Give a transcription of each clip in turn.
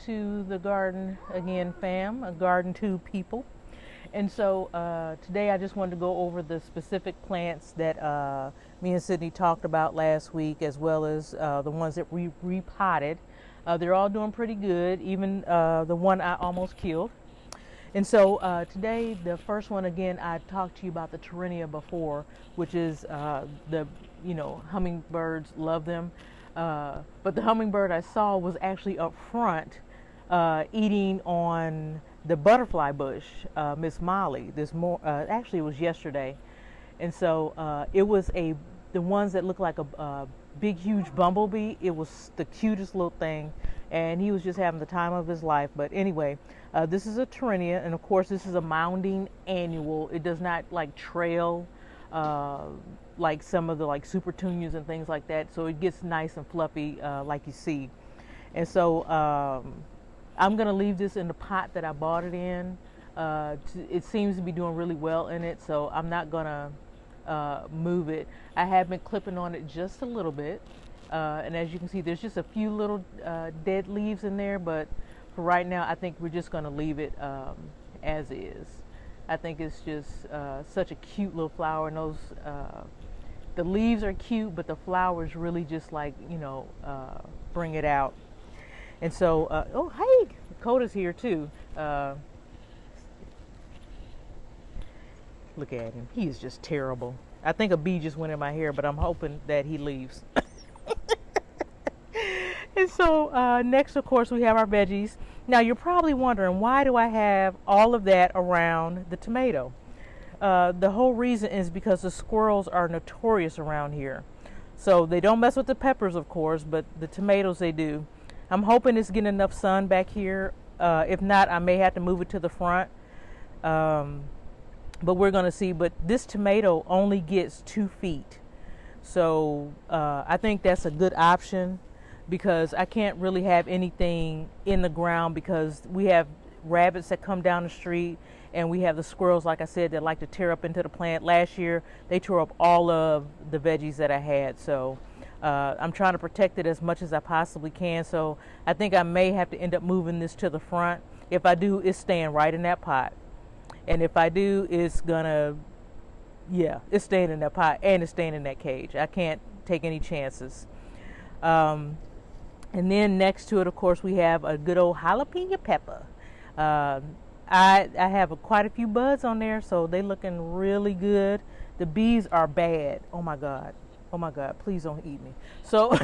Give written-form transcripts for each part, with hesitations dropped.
to the garden again, fam, a garden to people. And so today I just wanted to go over the specific plants that me and Sydney talked about last week, as well as the ones that we repotted. They're all doing pretty good, even the one I almost killed. And so today, the first one, again, I talked to you about the Torrenia before, which is hummingbirds love them. But the hummingbird I saw was actually up front eating on the butterfly bush, Miss Molly. Actually, it was yesterday. And so it was the ones that looked like a big, huge bumblebee. It was the cutest little thing. And he was just having the time of his life. But anyway, this is a Torrenia, and of course this is a mounding annual. It does not like trail like some of the like super petunias and things like that. So it gets nice and fluffy like you see. And so I'm gonna leave this in the pot that I bought it in. It seems to be doing really well in it, so I'm not gonna move it. I have been clipping on it just a little bit. And as you can see, there's just a few little dead leaves in there, but for right now, I think we're just going to leave it as is. I think it's just such a cute little flower, and the leaves are cute, but the flowers really just like, bring it out. And so, oh, hey, Coda's here too. Look at him. He is just terrible. I think a bee just went in my hair, but I'm hoping that he leaves. And so next, of course, we have our veggies. Now, you're probably wondering, why do I have all of that around the tomato? The whole reason is because the squirrels are notorious around here. So they don't mess with the peppers, of course, but the tomatoes they do. I'm hoping it's getting enough sun back here. If not, I may have to move it to the front. But we're going to see. But this tomato only gets 2 feet. So I think that's a good option, because I can't really have anything in the ground, because we have rabbits that come down the street, and we have the squirrels, like I said, that like to tear up into the plant. Last year, they tore up all of the veggies that I had. So I'm trying to protect it as much as I possibly can. So I think I may have to end up moving this to the front. If I do, it's staying right in that pot. And if I do, it's gonna, it's staying in that pot, and it's staying in that cage. I can't take any chances. And then next to it, of course, we have a good old jalapeno pepper. I have quite a few buds on there, so they looking really good. The bees are bad. Oh my God, please don't eat me. So,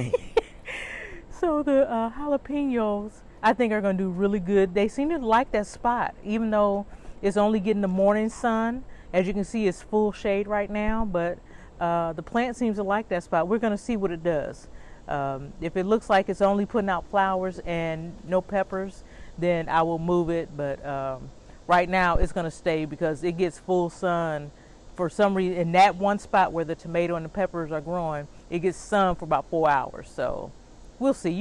so the jalapenos, I think, are going to do really good. They seem to like that spot, even though it's only getting the morning sun. As you can see, it's full shade right now, but the plant seems to like that spot. We're going to see what it does. If it looks like it's only putting out flowers and no peppers, then I will move it. But right now it's going to stay, because it gets full sun for some reason. In that one spot where the tomato and the peppers are growing, it gets sun for about 4 hours. So we'll see.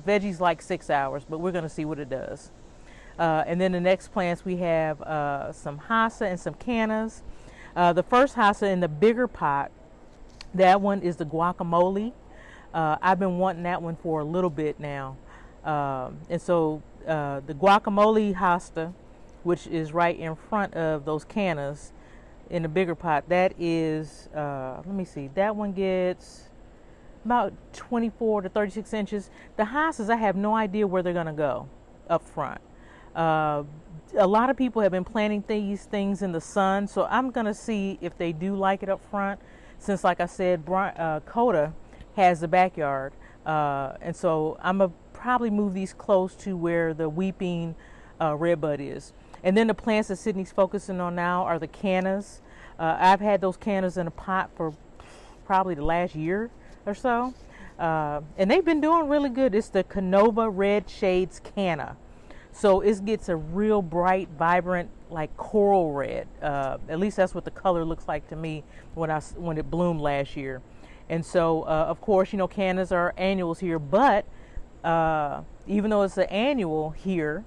Veggies like 6 hours, but we're going to see what it does. And then the next plants, we have some hossa and some cannas. The first hossa in the bigger pot, that one is the guacamole. I've been wanting that one for a little bit now. And so the guacamole hosta, which is right in front of those cannas in the bigger pot, that is, let me see, that one gets about 24 to 36 inches. The hostas, I have no idea where they're going to go up front. A lot of people have been planting these things in the sun, so I'm going to see if they do like it up front, since, like I said, Coda has the backyard, and so I'm going to probably move these close to where the weeping redbud is. And then the plants that Sydney's focusing on now are the cannas. I've had those cannas in a pot for probably the last year or so, and they've been doing really good. It's the Canova Red Shades Canna. So it gets a real bright, vibrant, like coral red. At least that's what the color looks like to me when it bloomed last year. And so, of course, cannas are annuals here, but even though it's an annual here,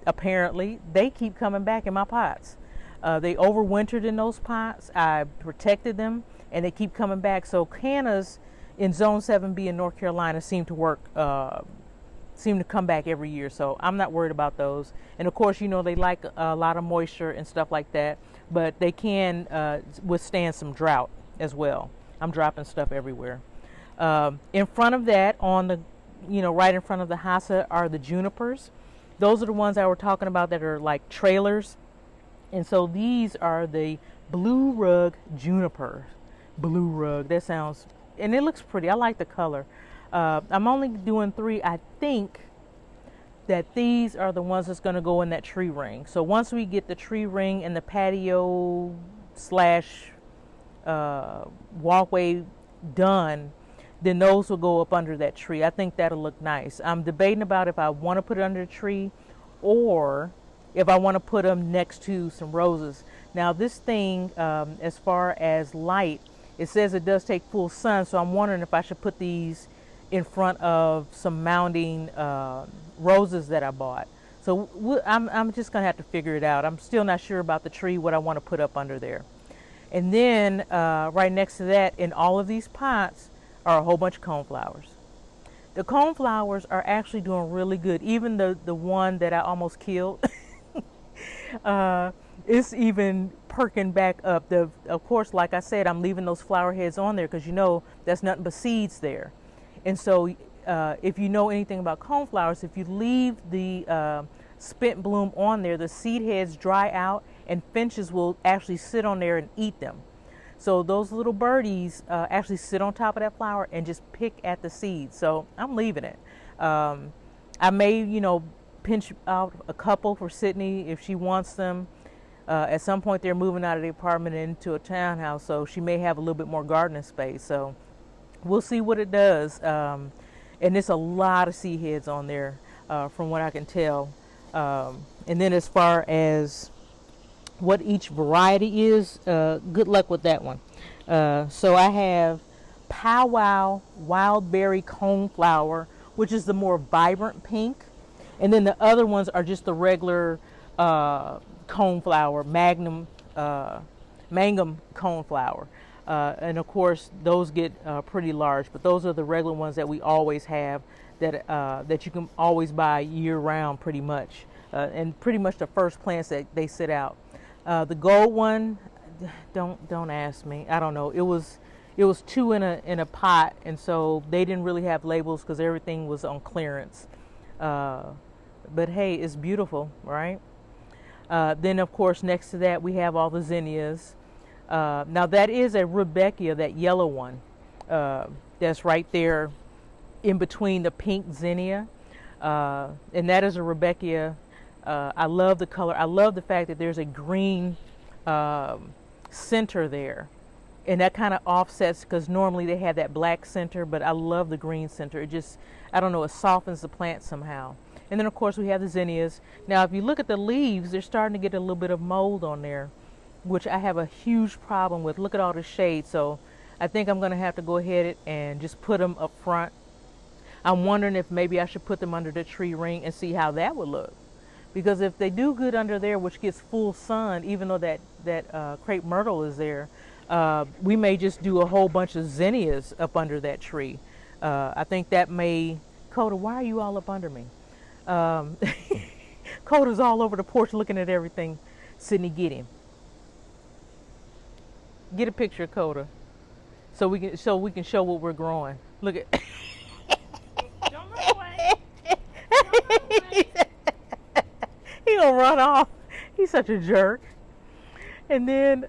apparently they keep coming back in my pots. They overwintered in those pots. I protected them, and they keep coming back. So cannas in Zone 7B in North Carolina seem to work seem to come back every year, so I'm not worried about those. And of course, you know, they like a lot of moisture and stuff like that, but they can withstand some drought as well. I'm dropping stuff everywhere. In front of that, on the, you know, right in front of the house are the junipers. Those are the ones I were talking about that are like trailers. And so these are the blue rug juniper. Blue rug, that sounds, and it looks pretty. I like the color. I'm only doing 3. I think that these are the ones that's going to go in that tree ring. So once we get the tree ring and the patio slash walkway done, then those will go up under that tree. I think that'll look nice. I'm debating about if I want to put it under a tree or if I want to put them next to some roses. Now this thing, as far as light, it says it does take full sun, so I'm wondering if I should put these in front of some mounting roses that I bought. So I'm just gonna have to figure it out. I'm still not sure about the tree, what I want to put up under there. And then right next to that, in all of these pots, are a whole bunch of coneflowers. The coneflowers are actually doing really good. Even the one that I almost killed, it's even perking back up. Of course, like I said, I'm leaving those flower heads on there because you know that's nothing but seeds there. And so if you know anything about coneflowers, if you leave the spent bloom on there, the seed heads dry out and finches will actually sit on there and eat them. So those little birdies actually sit on top of that flower and just pick at the seeds. So I'm leaving it. I may, you know, pinch out a couple for Sydney if she wants them. At some point they're moving out of the apartment into a townhouse, so she may have a little bit more gardening space. So we'll see what it does. And there's a lot of seed heads on there from what I can tell. And then as far as what each variety is, good luck with that one. So I have Powwow Wild Berry Coneflower, which is the more vibrant pink. And then the other ones are just the regular coneflower, Mangum coneflower. And of course, those get pretty large, but those are the regular ones that we always have that you can always buy year round pretty much. And pretty much the first plants that they sit out. The gold one, don't ask me. I don't know. It was 2 in a pot, and so they didn't really have labels because everything was on clearance. But hey, it's beautiful, right? Then of course next to that we have all the zinnias. Now that is a Rudbeckia, that yellow one. That's right there in between the pink zinnia, and that is a Rudbeckia. I love the color. I love the fact that there's a green center there, and that kind of offsets because normally they have that black center, but I love the green center. It just, I don't know, it softens the plant somehow. And then of course we have the zinnias. Now if you look at the leaves, they're starting to get a little bit of mold on there, which I have a huge problem with. Look at all the shade. So I think I'm going to have to go ahead and just put them up front. I'm wondering if maybe I should put them under the tree ring and see how that would look. Because if they do good under there, which gets full sun, even though that crepe myrtle is there, we may just do a whole bunch of zinnias up under that tree. I think that may, Coda, why are you all up under me? Coda's all over the porch looking at everything. Sydney, get him. Get a picture of Coda so we can show what we're growing. Look at. Don't run away. Don't run away. He gonna run off. He's such a jerk. And then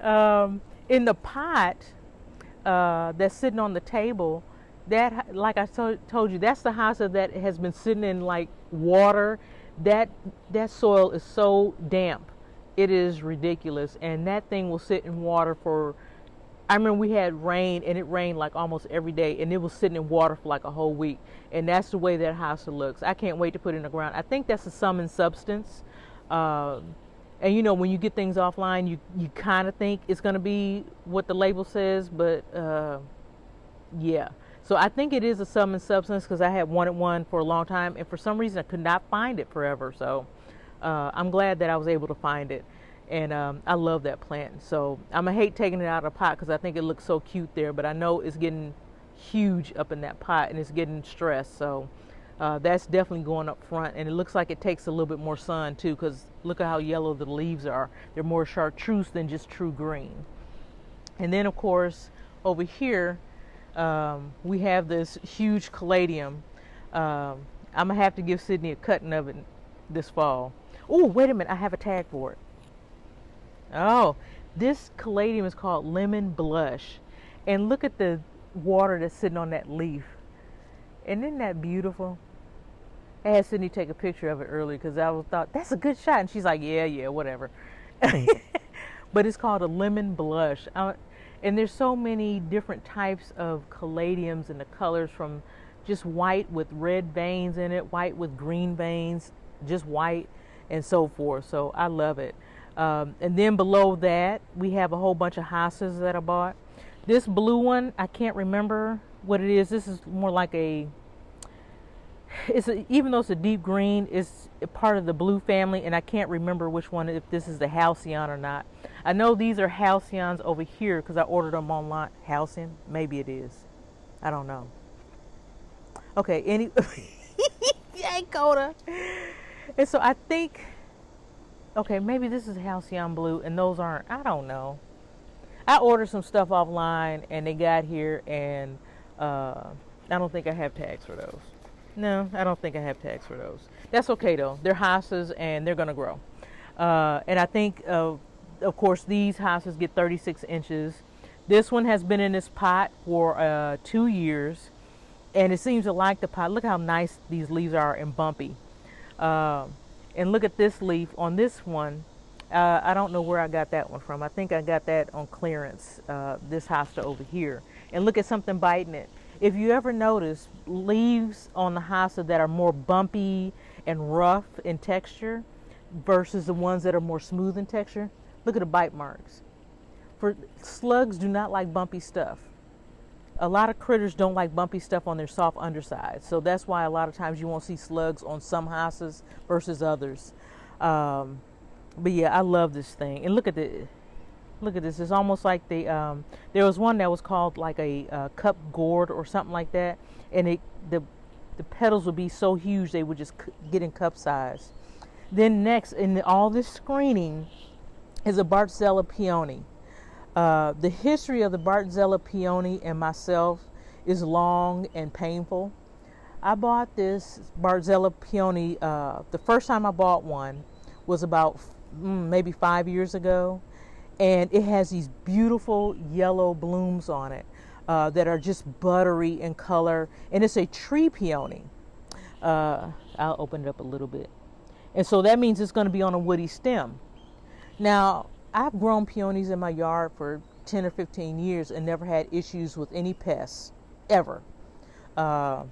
in the pot that's sitting on the table, that, like I told you, that's the house that has been sitting in like water. That soil is so damp, it is ridiculous. And that thing will sit in water for, I remember we had rain, and it rained like almost every day, and it was sitting in water for like a whole week. And that's the way that house looks. I can't wait to put it in the ground. I think that's a sum and substance. And you know, when you get things offline, you kind of think it's going to be what the label says, but yeah. So I think it is a sum and substance because I had wanted one for a long time, and for some reason I could not find it forever. So I'm glad that I was able to find it, and I love that plant. So I'm gonna hate taking it out of the pot because I think it looks so cute there, but I know it's getting huge up in that pot and it's getting stressed. So That's definitely going up front, and it looks like it takes a little bit more sun too, because look at how yellow the leaves are. They're more chartreuse than just true green. And then of course over here we have this huge caladium. I'm gonna have to give Sydney a cutting of it this fall. Oh, wait a minute, I have a tag for it. Oh, this caladium is called lemon blush, and look at the water that's sitting on that leaf. And isn't that beautiful? I had Sydney take a picture of it earlier because I thought that's a good shot, and she's like, yeah, whatever. But it's called a lemon blush. And there's so many different types of caladiums, and the colors from just white with red veins in it, white with green veins, just white, and so forth. So I love it. And then below that, we have a whole bunch of hostas that I bought. This blue one, I can't remember what it is. This is more like even though it's a deep green, it's a part of the blue family, and I can't remember which one, if this is the halcyon or not. I know these are halcyons over here because I ordered them online. Halcyon? Maybe it is. I don't know. Okay, yay, Coda. And so I think, okay, maybe this is halcyon blue and those aren't. I don't know. I ordered some stuff offline and they got here, and I don't think I have tags for those. No, I don't think I have tags for those. That's okay though. They're hostas and they're gonna grow. And I think, of course, these hostas get 36 inches. This one has been in this pot for 2 years, and it seems to like the pot. Look how nice these leaves are and bumpy. And look at this leaf on this one. I don't know where I got that one from. I think I got that on clearance, this hosta over here. And look at something biting it. If you ever notice leaves on the hosta that are more bumpy and rough in texture versus the ones that are more smooth in texture, look at the bite marks. For slugs do not like bumpy stuff. A lot of critters don't like bumpy stuff on their soft underside. So that's why a lot of times you won't see slugs on some hostas versus others. But yeah, I love this thing. And look at this. It's almost like there was one that was called like a cup gourd or something like that, and the petals would be so huge they would just get in cup size. Then next in all this screening is a Bartzella peony. The history of the Bartzella peony and myself is long and painful. I bought this Bartzella peony, the first time I bought one was about maybe 5 years ago, and it has these beautiful yellow blooms on it that are just buttery in color, and it's a tree peony. I'll open it up a little bit. And so that means it's going to be on a woody stem. Now, I've grown peonies in my yard for 10 or 15 years and never had issues with any pests, ever. I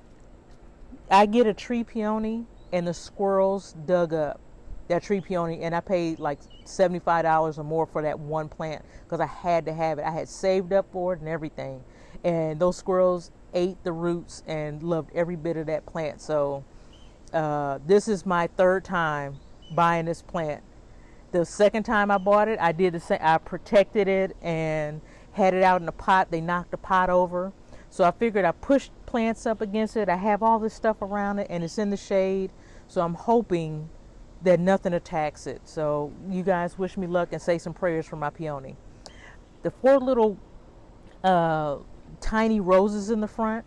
get a tree peony and the squirrels dug up that tree peony, and I paid like $75 or more for that one plant because I had to have it. I had saved up for it and everything. And those squirrels ate the roots and loved every bit of that plant. So this is my third time buying this plant. The second time I bought it, I did the same. I protected it and had it out in a pot. They knocked the pot over. So I figured I pushed plants up against it. I have all this stuff around it and it's in the shade. So I'm hoping that nothing attacks it. So you guys wish me luck and say some prayers for my peony. The 4 little tiny roses in the front,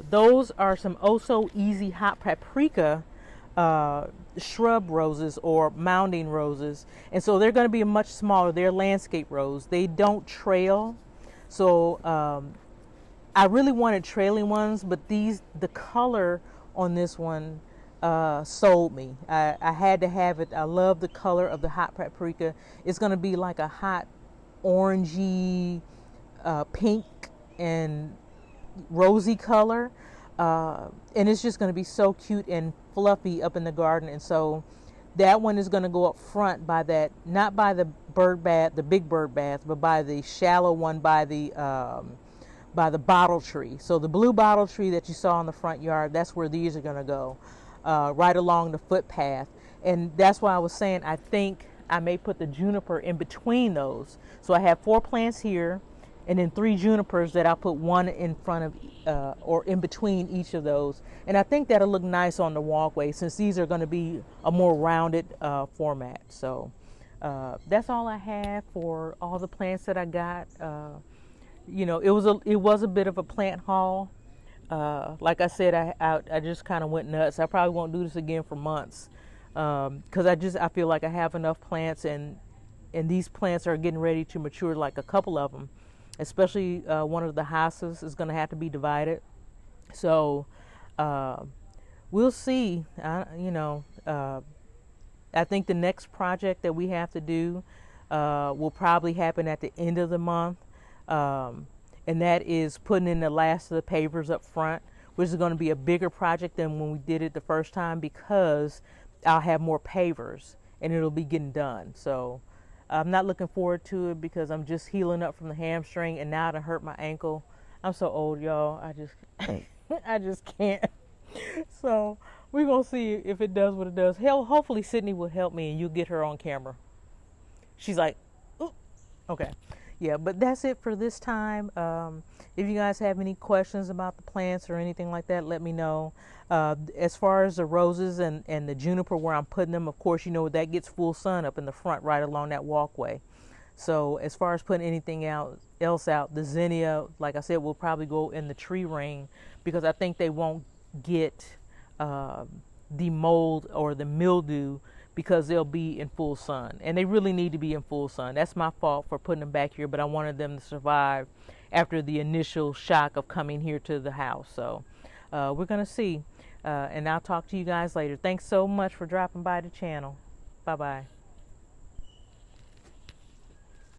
those are some oh so easy hot paprika shrub roses or mounding roses, and so they're going to be much smaller. They're landscape rose. They don't trail, so I really wanted trailing ones, but the color on this one sold me. I had to have it. I love the color of the hot paprika. It's going to be like a hot orangey pink and rosy color, and it's just going to be so cute and fluffy up in the garden. And so that one is going to go up front by that, not by the bird bath, the big bird bath, but by the shallow one by the bottle tree. So the blue bottle tree that you saw in the front yard, that's where these are going to go, right along the footpath. And that's why I was saying I think I may put the juniper in between those. So I have 4 plants here, and then 3 junipers that I'll put one in front of or in between each of those. And I think that'll look nice on the walkway since these are going to be a more rounded format. So that's all I have for all the plants that I got. You know, it was a bit of a plant haul. Like I said, I just kind of went nuts. I probably won't do this again for months because I feel like I have enough plants, and these plants are getting ready to mature, like a couple of them. Especially one of the houses is going to have to be divided. So we'll see. You know, I think the next project that we have to do will probably happen at the end of the month. And that is putting in the last of the pavers up front, which is going to be a bigger project than when we did it the first time because I'll have more pavers and it'll be getting done. So I'm not looking forward to it because I'm just healing up from the hamstring, and now I hurt my ankle. I'm so old, y'all. I just can't. So we're gonna see if it does what it does. Hell, hopefully Sydney will help me and you'll get her on camera. She's like, ooh. Okay. Yeah, but that's it for this time. If you guys have any questions about the plants or anything like that, let me know. As far as the roses and the juniper where I'm putting them, of course, you know, that gets full sun up in the front right along that walkway. So as far as putting anything else out, the zinnia, like I said, will probably go in the tree ring because I think they won't get the mold or the mildew because they'll be in full sun, and they really need to be in full sun. That's my fault for putting them back here, but I wanted them to survive after the initial shock of coming here to the house. So we're gonna see, and I'll talk to you guys later. Thanks so much for dropping by the channel. Bye bye.